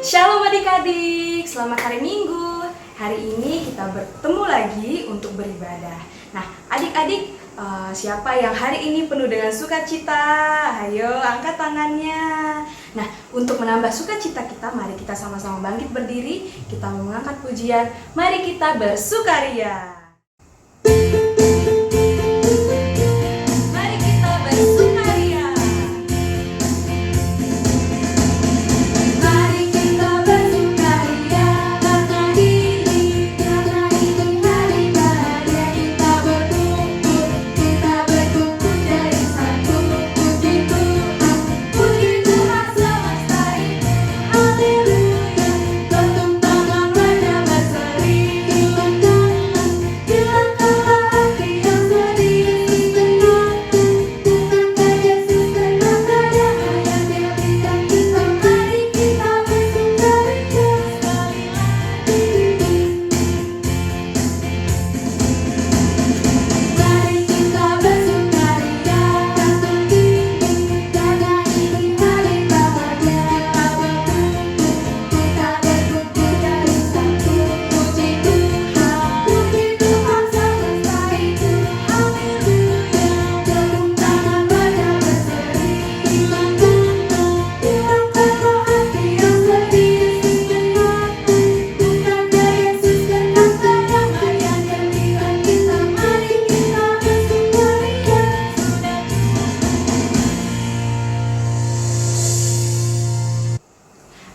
Shalom adik-adik, selamat hari Minggu. Hari ini kita bertemu lagi untuk beribadah. Nah, adik-adik, siapa yang hari ini penuh dengan sukacita? Ayo, angkat tangannya. Nah, untuk menambah sukacita kita, mari kita sama-sama bangkit berdiri. Kita mengangkat pujian, mari kita bersukaria.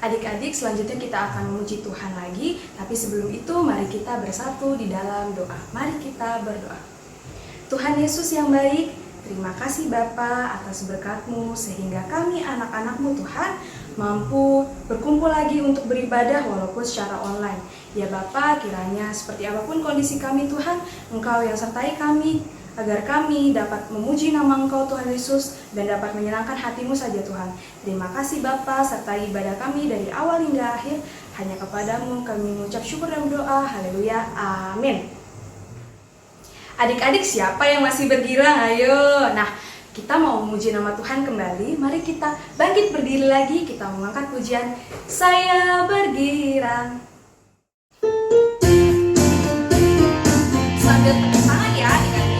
Adik-adik, selanjutnya kita akan memuji Tuhan lagi. Tapi sebelum itu, mari kita bersatu di dalam doa. Mari kita berdoa. Tuhan Yesus yang baik, terima kasih Bapa atas berkat-Mu, sehingga kami anak-anak-Mu Tuhan mampu berkumpul lagi untuk beribadah walaupun secara online. Ya Bapa, kiranya seperti apapun kondisi kami Tuhan, Engkau yang sertai kami, agar kami dapat memuji nama Engkau Tuhan Yesus dan dapat menyenangkan hati-Mu saja Tuhan. Terima kasih Bapa, sertai ibadah kami dari awal hingga akhir. Hanya kepadamu kami mengucap syukur dan berdoa. Haleluya, amin. Adik-adik, siapa yang masih bergirang? Ayo. Nah, kita mau memuji nama Tuhan kembali. Mari kita bangkit berdiri lagi. Kita mengangkat pujian, saya bergirang. Sambil tepuk tangan ya adik-adik.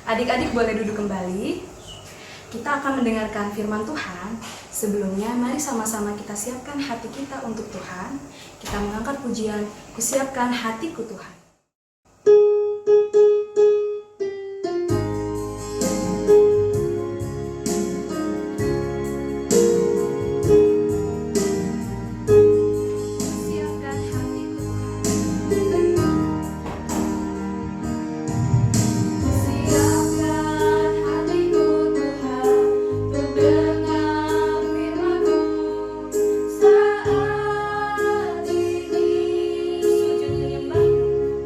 Adik-adik boleh duduk kembali. Kita akan mendengarkan firman Tuhan. Sebelumnya mari sama-sama kita siapkan hati kita untuk Tuhan. Kita mengangkat pujian, kusiapkan hatiku Tuhan. Sujud menyembah.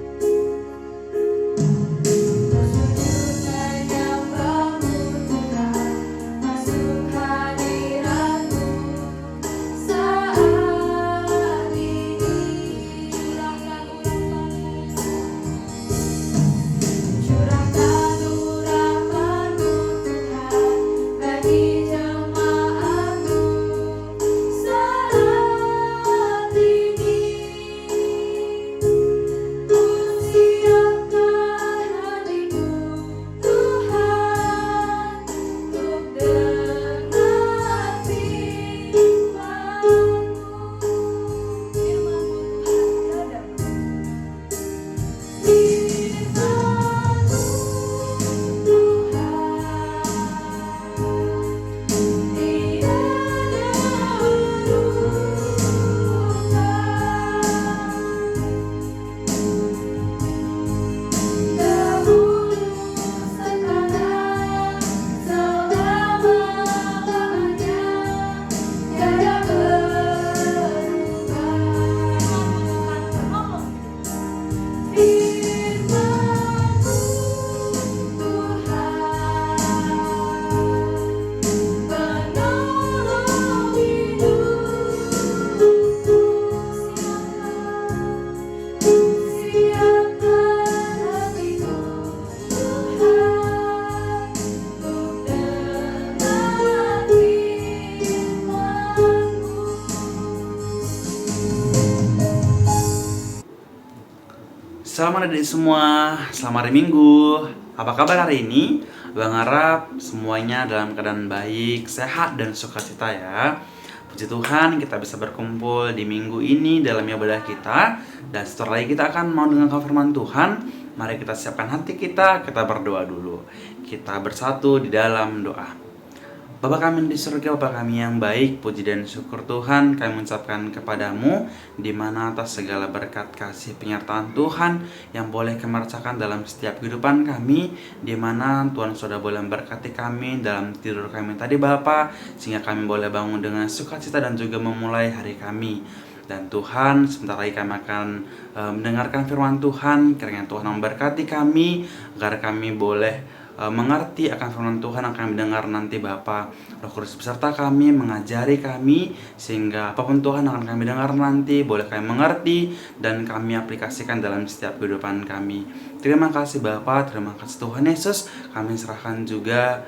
Selamat adik semua, selamat hari Minggu. Apa kabar hari ini? Bang harap semuanya dalam keadaan baik, sehat, dan sukacita ya. Puji Tuhan kita bisa berkumpul di minggu ini dalam ibadah kita. Dan setelah lagi kita akan mau dengarkan firman Tuhan. Mari kita siapkan hati kita berdoa dulu. Kita bersatu di dalam doa. Bapa kami di surga, Bapa kami yang baik, puji dan syukur Tuhan kami mengucapkan kepadamu, di mana atas segala berkat kasih penyertaan Tuhan yang boleh kami rasakan dalam setiap kehidupan kami, di mana Tuhan sudah boleh memberkati kami dalam tidur kami tadi Bapa, sehingga kami boleh bangun dengan sukacita dan juga memulai hari kami. Dan Tuhan, sebentar lagi kami akan mendengarkan firman Tuhan. Kiranya Tuhan memberkati kami, agar kami boleh mengerti akan firman Tuhan yang kami dengar nanti Bapa. Roh Kudus beserta kami, mengajari kami, sehingga apapun Tuhan akan kami dengar nanti boleh kami mengerti dan kami aplikasikan dalam setiap kehidupan kami. Terima kasih Bapa, terima kasih Tuhan Yesus. Kami serahkan juga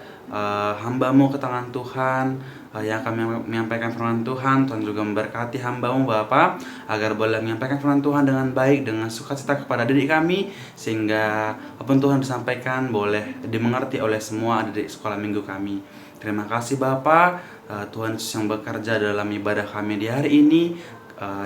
hamba-Mu ke tangan Tuhan, yang kami menyampaikan firman Tuhan. Tuhan juga memberkati hamba-Mu Bapa, agar boleh menyampaikan firman Tuhan dengan baik, dengan sukacita kepada didik kami, sehingga apapun Tuhan disampaikan boleh dimengerti oleh semua adik sekolah minggu kami. Terima kasih Bapa, Tuhan Yesus yang bekerja dalam ibadah kami di hari ini.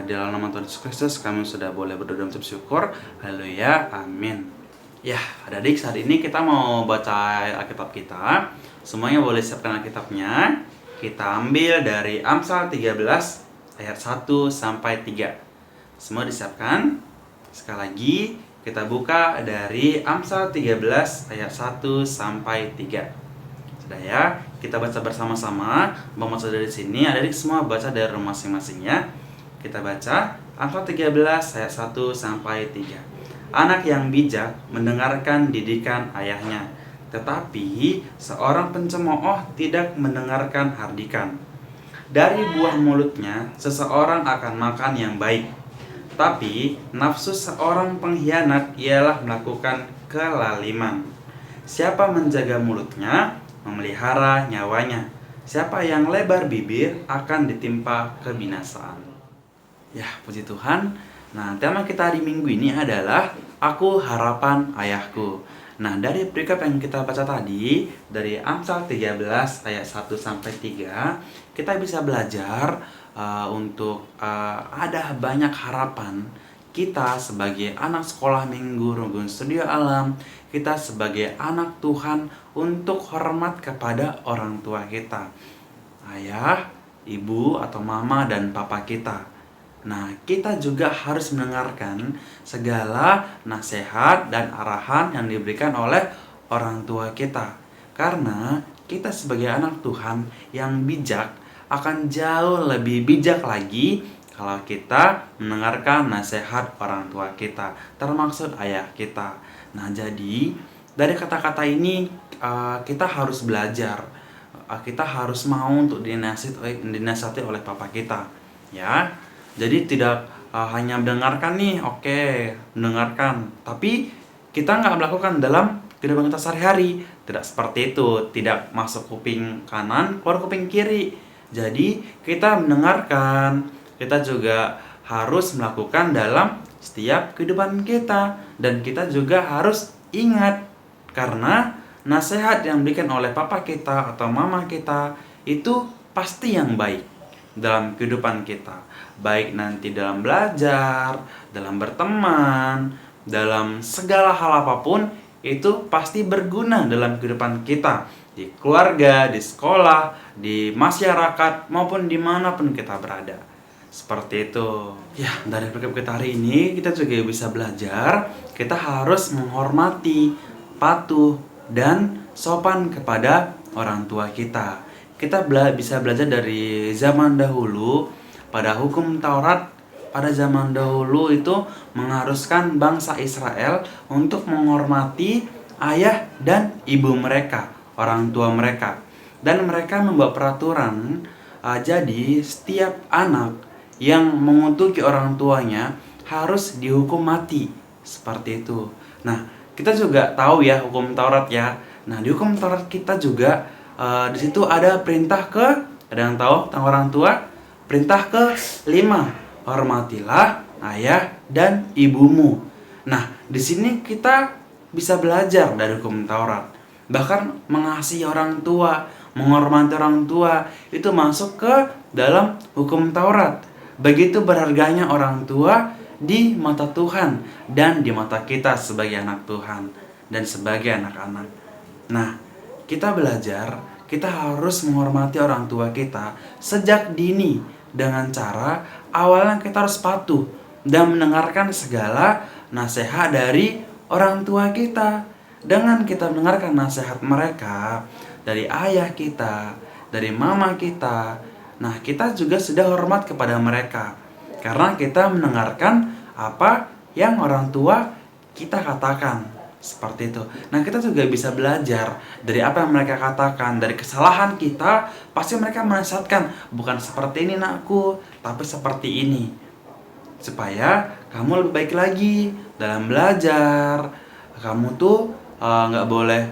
Dalam nama Tuhan Yesus Kristus kami sudah boleh berdoa dan bersyukur. Haleluya, amin. Ya, adik saat ini kita mau baca Alkitab kita. Semuanya boleh siapkan Alkitabnya. Kita ambil dari Amsal 13 ayat 1 sampai 3. Semua disiapkan? Sekali lagi kita buka dari Amsal 13 ayat 1 sampai 3. Sudah ya? Kita baca bersama-sama. Mau baca dari sini, adik semua baca dari rumah masing-masing ya. Kita baca Amsal 13 ayat 1 sampai 3. Anak yang bijak mendengarkan didikan ayahnya, tetapi seorang pencemooh tidak mendengarkan hardikan. Dari buah mulutnya seseorang akan makan yang baik, tapi nafsu seorang pengkhianat ialah melakukan kelaliman. Siapa menjaga mulutnya, memelihara nyawanya. Siapa yang lebar bibir akan ditimpa kebinasaan. Ya, puji Tuhan. Nah, tema kita di minggu ini adalah Aku Harapan Ayahku. Nah, dari perikop yang kita baca tadi, dari Amsal 13 ayat 1 sampai 3, kita bisa belajar untuk ada banyak harapan kita sebagai anak sekolah minggu Rugun Studio Alam, kita sebagai anak Tuhan untuk hormat kepada orang tua kita, ayah, ibu, atau mama dan papa kita. Nah, kita juga harus mendengarkan segala nasihat dan arahan yang diberikan oleh orang tua kita. Karena kita sebagai anak Tuhan yang bijak akan jauh lebih bijak lagi kalau kita mendengarkan nasihat orang tua kita, termasuk ayah kita. Nah, jadi dari kata-kata ini kita harus belajar. Kita harus mau untuk dinasihati oleh papa kita, ya. Jadi tidak hanya mendengarkan nih, oke, mendengarkan, tapi kita nggak melakukan dalam kehidupan kita sehari-hari. Tidak seperti itu, tidak masuk kuping kanan, keluar kuping kiri. Jadi kita mendengarkan, kita juga harus melakukan dalam setiap kehidupan kita. Dan kita juga harus ingat, karena nasihat yang diberikan oleh papa kita atau mama kita itu pasti yang baik dalam kehidupan kita, baik nanti dalam belajar, dalam berteman, dalam segala hal apapun, itu pasti berguna dalam kehidupan kita, di keluarga, di sekolah, di masyarakat, maupun dimanapun kita berada. Seperti itu. Ya, dari perikop kita hari ini, kita juga bisa belajar, kita harus menghormati, patuh, dan sopan kepada orang tua kita. Kita bisa belajar dari zaman dahulu. Pada hukum Taurat pada zaman dahulu itu mengharuskan bangsa Israel untuk menghormati ayah dan ibu mereka, orang tua mereka. Dan mereka membuat peraturan, jadi setiap anak yang mengutuki orang tuanya harus dihukum mati. Seperti itu. Nah, kita juga tahu ya hukum Taurat ya. Nah, di hukum Taurat kita juga di situ ada perintah ada yang tahu tentang orang tua? Perintah ke-5, hormatilah ayah dan ibumu. Nah, di sini kita bisa belajar dari hukum Taurat. Bahkan mengasihi orang tua, menghormati orang tua, itu masuk ke dalam hukum Taurat. Begitu berharganya orang tua di mata Tuhan dan di mata kita sebagai anak Tuhan dan sebagai anak-anak. Nah, kita belajar, kita harus menghormati orang tua kita sejak dini dengan cara awalnya kita harus patuh dan mendengarkan segala nasihat dari orang tua kita. Dengan kita mendengarkan nasihat mereka dari ayah kita, dari mama kita, nah kita juga sudah hormat kepada mereka karena kita mendengarkan apa yang orang tua kita katakan. Seperti itu. Nah, kita juga bisa belajar dari apa yang mereka katakan, dari kesalahan kita. Pasti mereka menasihatkan, bukan seperti ini nakku, tapi seperti ini, supaya kamu lebih baik lagi dalam belajar. Kamu tuh nggak boleh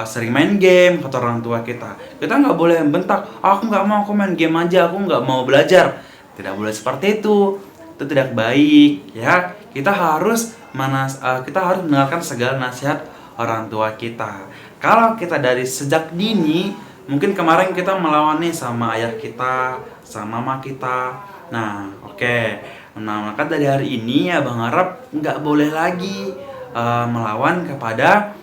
sering main game, kata orang tua kita. Kita nggak boleh bentak, aku nggak mau, aku main game aja, aku nggak mau belajar. Tidak boleh seperti itu tidak baik ya. Kita harus mendengarkan segala nasihat orang tua kita. Kalau kita dari sejak dini, mungkin kemarin kita melawan nih sama ayah kita, sama mama kita. Nah, oke. Nah, maka dari hari ini ya Bang harap nggak boleh lagi melawan kepada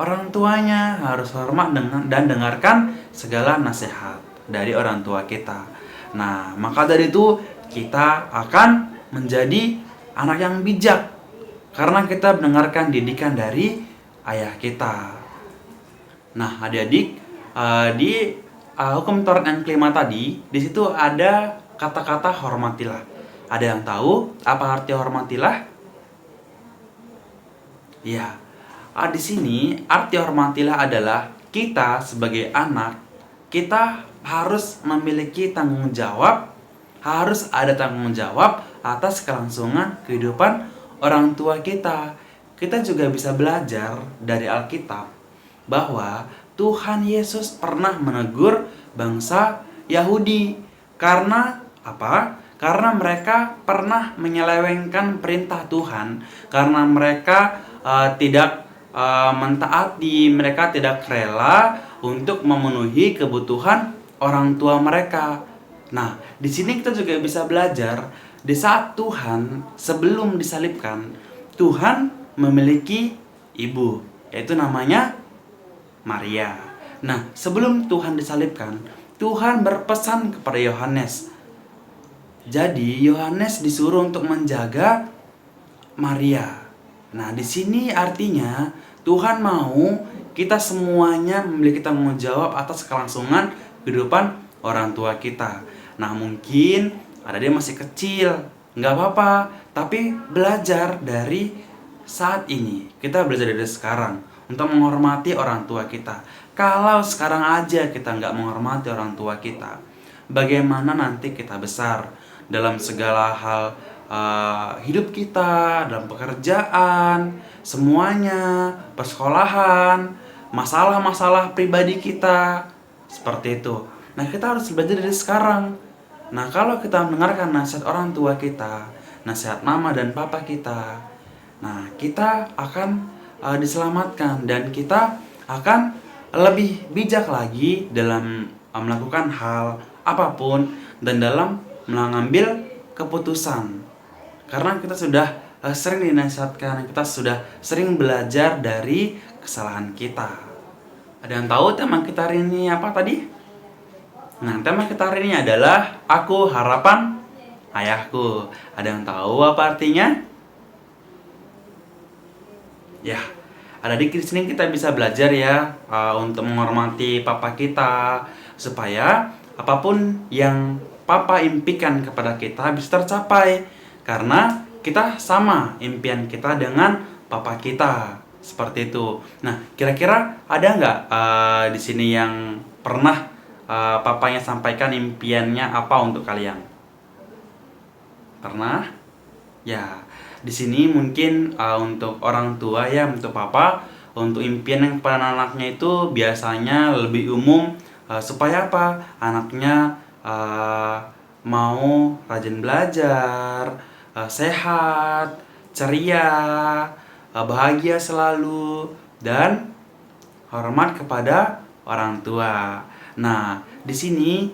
orang tuanya. Harus hormat dan dengarkan segala nasihat dari orang tua kita. Nah, maka dari itu kita akan menjadi anak yang bijak karena kita mendengarkan didikan dari ayah kita. Nah, adik-adik, di hukum Taurat yang kelima tadi, di situ ada kata-kata hormatilah. Ada yang tahu apa arti hormatilah? Ya, di sini arti hormatilah adalah kita sebagai anak, kita harus memiliki tanggung jawab, harus ada tanggung jawab atas kelangsungan kehidupan orang tua kita. Kita juga bisa belajar dari Alkitab bahwa Tuhan Yesus pernah menegur bangsa Yahudi. Karena apa? Karena mereka pernah menyelewengkan perintah Tuhan. Karena mereka tidak mentaati, mereka tidak rela untuk memenuhi kebutuhan orang tua mereka. Nah, di sini kita juga bisa belajar di saat Tuhan sebelum disalibkan, Tuhan memiliki ibu, yaitu namanya Maria. Nah, sebelum Tuhan disalibkan, Tuhan berpesan kepada Yohanes. Jadi, Yohanes disuruh untuk menjaga Maria. Nah, di sini artinya Tuhan mau kita semuanya memiliki tanggung jawab atas kelangsungan kehidupan orang tua kita. Nah, mungkin ada dia masih kecil, nggak apa-apa, tapi belajar dari saat ini. Kita belajar dari sekarang untuk menghormati orang tua kita. Kalau sekarang aja kita nggak menghormati orang tua kita, bagaimana nanti kita besar dalam segala hal hidup kita, dalam pekerjaan, semuanya, persekolahan, masalah-masalah pribadi kita, seperti itu. Nah, kita harus belajar dari sekarang. Nah, kalau kita mendengarkan nasihat orang tua kita, nasihat mama dan papa kita, nah kita akan diselamatkan dan kita akan lebih bijak lagi dalam melakukan hal apapun dan dalam mengambil keputusan. Karena kita sudah sering dinasihatkan, kita sudah sering belajar dari kesalahan kita. Ada yang tahu tema kita hari ini apa tadi? Nah, tema kita hari ini adalah Aku Harapan Ayahku. Ada yang tahu apa artinya? Ya, ada di sini kita bisa belajar ya untuk menghormati papa kita supaya apapun yang papa impikan kepada kita bisa tercapai karena kita sama impian kita dengan papa kita. Seperti itu. Nah, kira-kira ada nggak di sini yang pernah papanya sampaikan impiannya apa untuk kalian? Pernah? Ya, di sini mungkin untuk orang tua ya, untuk papa, untuk impian yang kepada anaknya itu biasanya lebih umum supaya apa? Anaknya mau rajin belajar, sehat, ceria, bahagia selalu, dan hormat kepada orang tua. Nah, di sini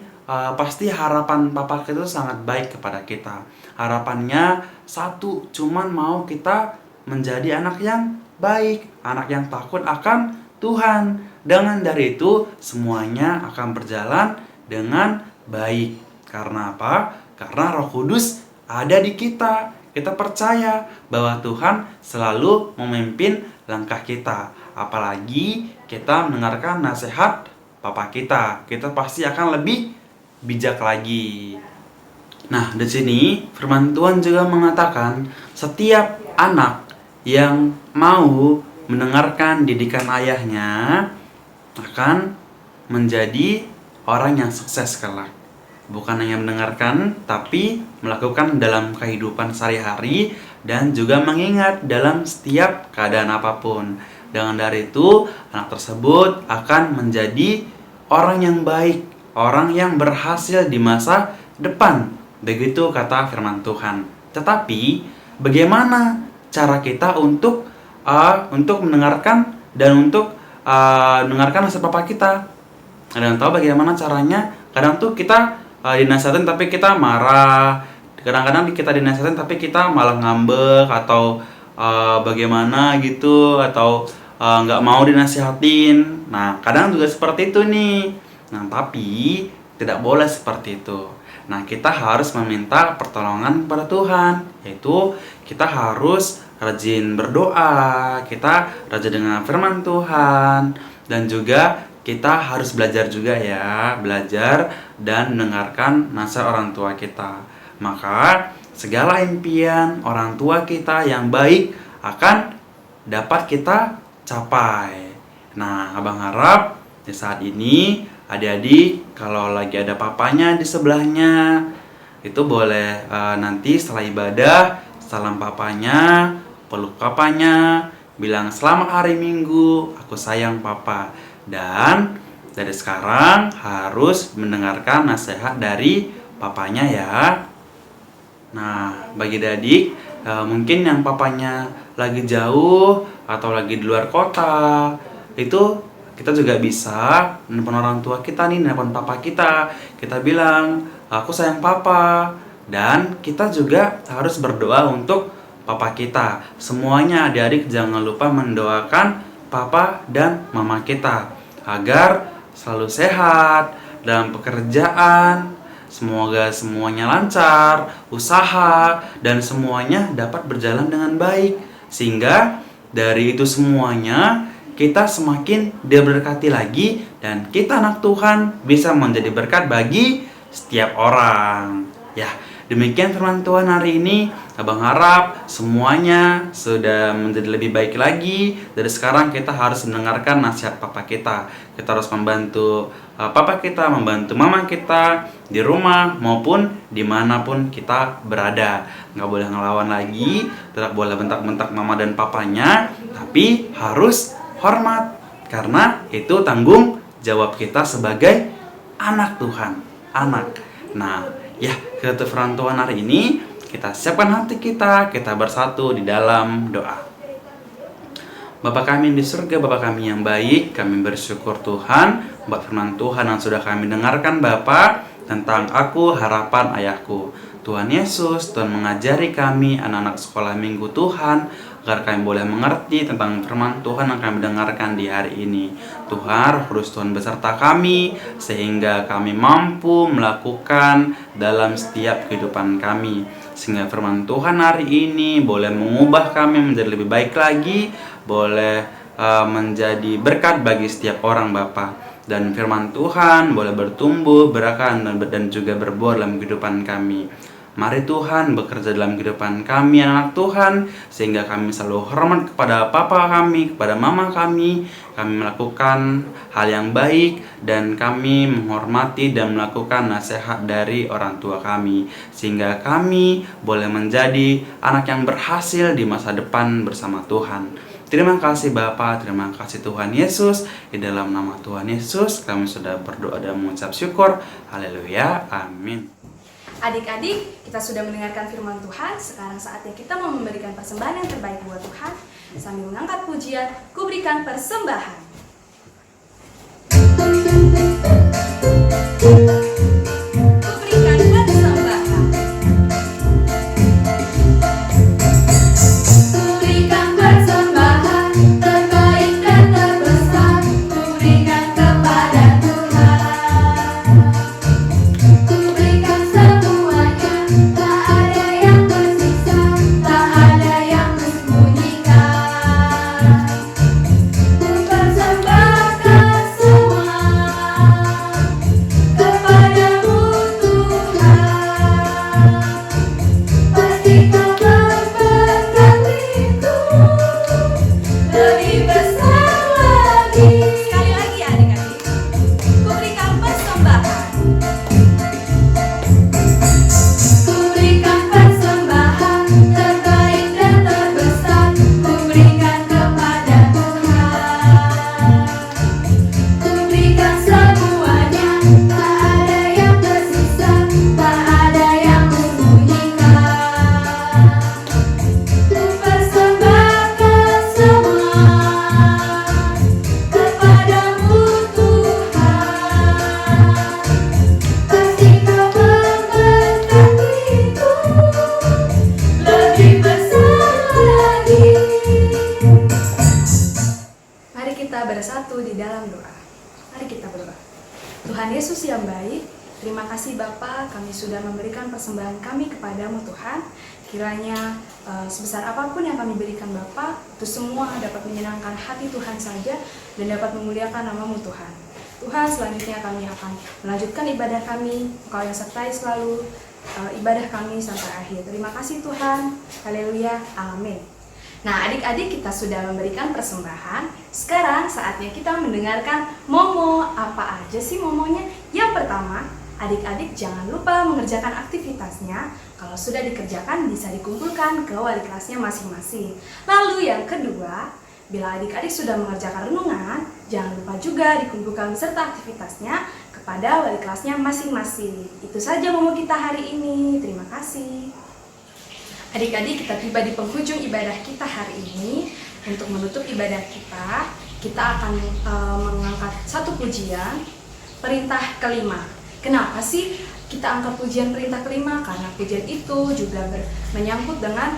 pasti harapan papa kita itu sangat baik kepada kita. Harapannya satu, cuman mau kita menjadi anak yang baik, anak yang takut akan Tuhan. Dengan dari itu semuanya akan berjalan dengan baik. Karena apa? Karena Roh Kudus ada di kita. Kita percaya bahwa Tuhan selalu memimpin langkah kita. Apalagi kita mendengarkan nasihat papa kita pasti akan lebih bijak lagi. Nah, di sini firman Tuhan juga mengatakan setiap anak yang mau mendengarkan didikan ayahnya akan menjadi orang yang sukses kelak. Bukan hanya mendengarkan, tapi melakukan dalam kehidupan sehari-hari dan juga mengingat dalam setiap keadaan apapun. Dengan dari itu, anak tersebut akan menjadi orang yang baik, orang yang berhasil di masa depan. Begitu kata firman Tuhan. Tetapi, bagaimana cara kita untuk mendengarkan dan untuk mendengarkan nasihat papa kita? Ada yang tahu bagaimana caranya? Kadang tuh kita dinasihatin tapi kita marah. Kadang-kadang kita dinasihatin tapi kita malah ngambek atau bagaimana gitu, atau nggak mau dinasihatin. Nah, kadang juga seperti itu nih. Nah, tapi tidak boleh seperti itu. Nah, kita harus meminta pertolongan kepada Tuhan, yaitu kita harus rajin berdoa, kita rajin dengan firman Tuhan, dan juga kita harus belajar juga ya, belajar dan mendengarkan nasihat orang tua kita. Maka segala impian orang tua kita yang baik akan dapat kita capai. Nah, abang harap di saat ini adik-adik kalau lagi ada papanya di sebelahnya, itu boleh nanti setelah ibadah salam papanya, peluk papanya, bilang selamat hari Minggu, aku sayang papa. Dan dari sekarang harus mendengarkan nasihat dari papanya ya. Nah, bagi adik mungkin yang papanya lagi jauh atau lagi di luar kota, itu kita juga bisa nelpon orang tua kita nih, nelpon papa kita. Kita bilang, aku sayang papa. Dan kita juga harus berdoa untuk papa kita. Semuanya adik-adik jangan lupa mendoakan papa dan mama kita agar selalu sehat dalam pekerjaan, semoga semuanya lancar, usaha, dan semuanya dapat berjalan dengan baik. Sehingga dari itu semuanya kita semakin diberkati lagi dan kita anak Tuhan bisa menjadi berkat bagi setiap orang. Ya, demikian firman Tuhan hari ini. Abang harap semuanya sudah menjadi lebih baik lagi. Dari sekarang kita harus mendengarkan nasihat papa kita. Kita harus membantu papa kita, membantu mama kita di rumah maupun dimanapun kita berada. Nggak boleh ngelawan lagi, tidak boleh bentak-bentak mama dan papanya, tapi harus hormat. Karena itu tanggung jawab kita sebagai anak Tuhan, anak. Nah, ya, kita firman Tuhan hari ini, kita siapkan hati kita bersatu di dalam doa. Bapa kami di surga, Bapa kami yang baik, kami bersyukur Tuhan buat firman Tuhan yang sudah kami dengarkan Bapa tentang aku harapan ayahku. Tuhan Yesus, Tuhan mengajari kami anak-anak sekolah minggu Tuhan, agar kami boleh mengerti tentang firman Tuhan yang kami dengarkan di hari ini. Tuhan, Roh Kudus Tuhan beserta kami, sehingga kami mampu melakukan dalam setiap kehidupan kami. Sehingga firman Tuhan hari ini boleh mengubah kami menjadi lebih baik lagi, boleh menjadi berkat bagi setiap orang Bapa. Dan firman Tuhan boleh bertumbuh, berakar, dan juga berbuah dalam kehidupan kami. Mari Tuhan bekerja dalam kehidupan kami anak Tuhan, sehingga kami selalu hormat kepada papa kami, kepada mama kami melakukan hal yang baik, dan kami menghormati dan melakukan nasihat dari orang tua kami, sehingga kami boleh menjadi anak yang berhasil di masa depan bersama Tuhan. Terima kasih Bapa, terima kasih Tuhan Yesus. Di dalam nama Tuhan Yesus kami sudah berdoa dan mengucap syukur. Haleluya, amin. Adik-adik, kita sudah mendengarkan firman Tuhan. Sekarang saatnya kita mau memberikan persembahan yang terbaik buat Tuhan. Sambil mengangkat pujian, ku berikan persembahan. Ku berikan persembahan. Ku berikan persembahan terbaik dan terbesar. Ku berikan kepada Tuhan. Ku berikan semuanya, tak ada yang tersisa, tak ada yang kusembunyikan. Ku persembahkan semua kepadamu Tuhan. Pasti kau memberkatiku lebih besar lagi. Sekali lagi adik-adik, ku berikan persembahan. Ku berikan persembahan terbaik dan terbesar. Ku berikan kepada Tuhan. Ku berikan semuanya, tak ada yang tersisa, tak ada yang kusembunyikan. Ku persembahkan semua kepadamu Tuhan. Pasti kau memberkatiku lebih besar lagi. Mari kita bersatu di dalam doa. Mari kita berdoa. Tuhan Yesus yang baik, terima kasih Bapa, kami sudah memberikan persembahan kami kepadamu Tuhan. Kiranya sebesar apapun yang kami berikan Bapa, itu semua dapat menyenangkan hati Tuhan saja dan dapat memuliakan namamu Tuhan. Tuhan, selanjutnya kami akan melanjutkan ibadah kami. Engkau yang sertai selalu ibadah kami sampai akhir. Terima kasih Tuhan. Haleluya. Amin. Nah, adik-adik, kita sudah memberikan persembahan. Sekarang saatnya kita mendengarkan momo. Apa aja sih momonya? Yang pertama, adik-adik jangan lupa mengerjakan aktivitasnya. Kalau sudah dikerjakan, bisa dikumpulkan ke wali kelasnya masing-masing. Lalu yang kedua, bila adik-adik sudah mengerjakan renungan, jangan lupa juga dikumpulkan beserta aktivitasnya kepada wali kelasnya masing-masing. Itu saja momo kita hari ini. Terima kasih. Adik-adik, kita tiba di penghujung ibadah kita hari ini. Untuk menutup ibadah kita akan mengangkat satu pujian, perintah kelima. Kenapa sih kita angkat pujian perintah kelima? Karena pujian itu juga menyangkut dengan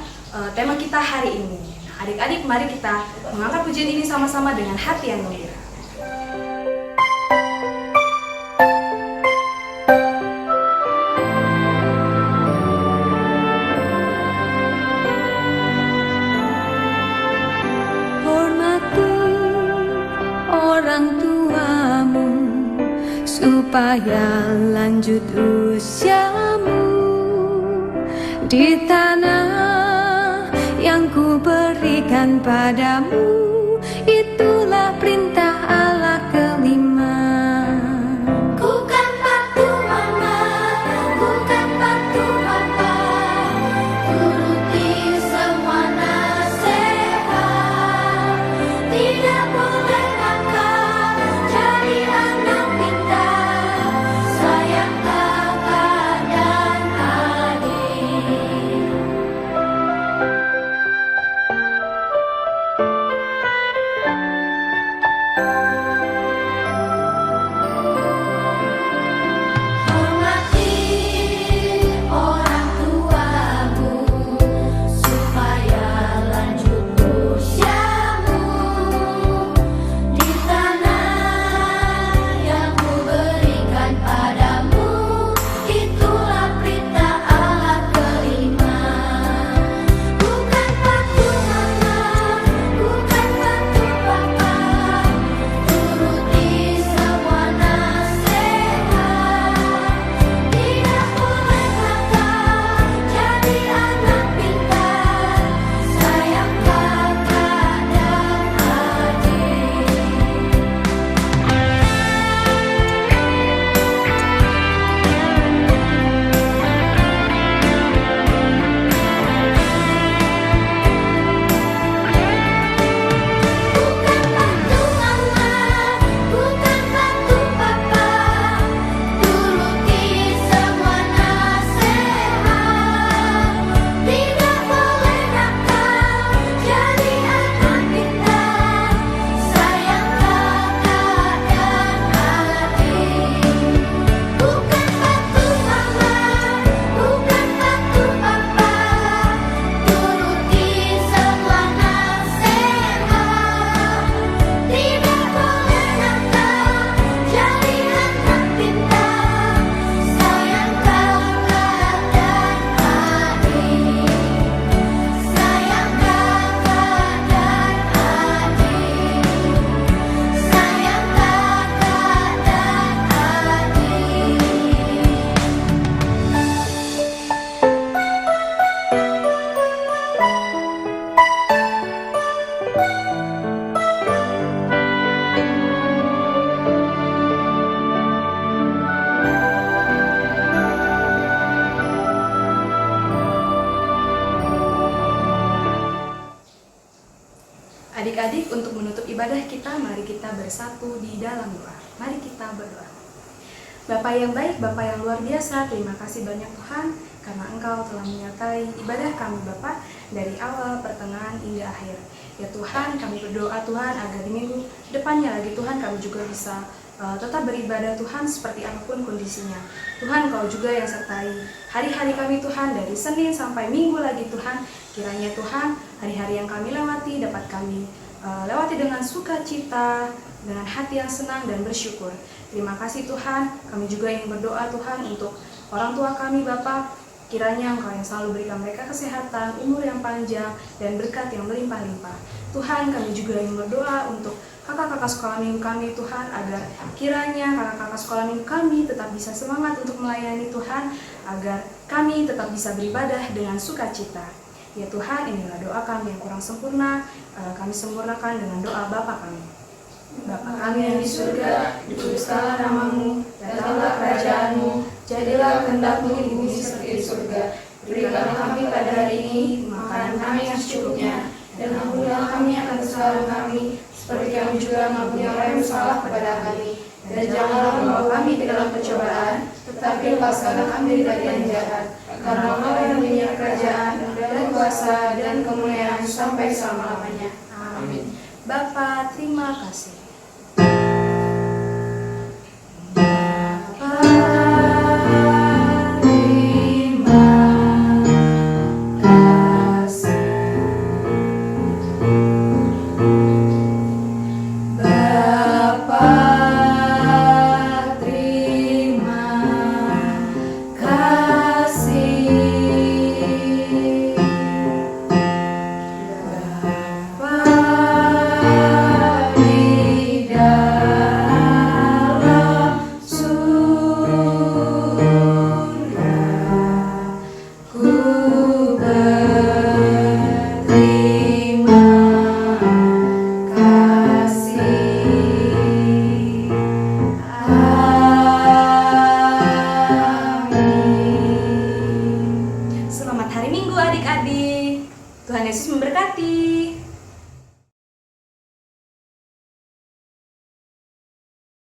tema kita hari ini. Nah, adik-adik, mari kita mengangkat pujian ini sama-sama dengan hati yang gembira. Orang tuamu supaya lanjut usiamu di tanah yang ku berikan padamu. Itulah perintah Allah kelima. Ku kan patuh mama, ku kan patuh papa, turuti semua nasihat. Tidak boleh nakal, jadi anak pintar, sayang kakak dan adik. menutup ibadah kita, mari kita bersatu di dalam doa. Mari kita berdoa. Bapa yang baik, Bapa yang luar biasa, terima kasih banyak Tuhan karena Engkau telah menyertai ibadah kami Bapa dari awal, pertengahan, hingga akhir. Ya Tuhan, kami berdoa Tuhan agar di minggu depannya lagi Tuhan kami juga bisa tetap beribadah Tuhan seperti apapun kondisinya. Tuhan, Kau juga yang sertai hari-hari kami Tuhan dari Senin sampai Minggu lagi Tuhan. Kiranya Tuhan, hari-hari yang kami lewati dapat kami lewati dengan sukacita, dengan hati yang senang dan bersyukur. Terima kasih Tuhan, kami juga ingin berdoa Tuhan untuk orang tua kami Bapa. Kiranya Engkau yang selalu berikan mereka kesehatan, umur yang panjang, dan berkat yang melimpah-limpah. Tuhan, kami juga ingin berdoa untuk kakak-kakak sekolah minggu kami Tuhan, agar kiranya kakak-kakak sekolah minggu kami tetap bisa semangat untuk melayani Tuhan, agar kami tetap bisa beribadah dengan sukacita. Ya Tuhan, inilah doa kami yang kurang sempurna, kami sempurnakan dengan doa Bapa kami. Bapa kami yang di surga, dikuduskanlah namamu, datanglah kerajaan-Mu, jadilah kehendak-Mu di bumi seperti di surga. Berikanlah kami pada hari ini makanan kami yang secukupnya, dan ampunilah kami akan kesalahan kami, seperti kami juga mengampuni orang yang bersalah kepada kami. Dan janganlah membawa kami ke dalam pencobaan, tetapi lepaskanlah kami dari yang jahat. Karena Engkau yang punya kerajaan, dan kuasa, dan kemuliaan sampai selama-lamanya. Amin. Bapa, terima kasih.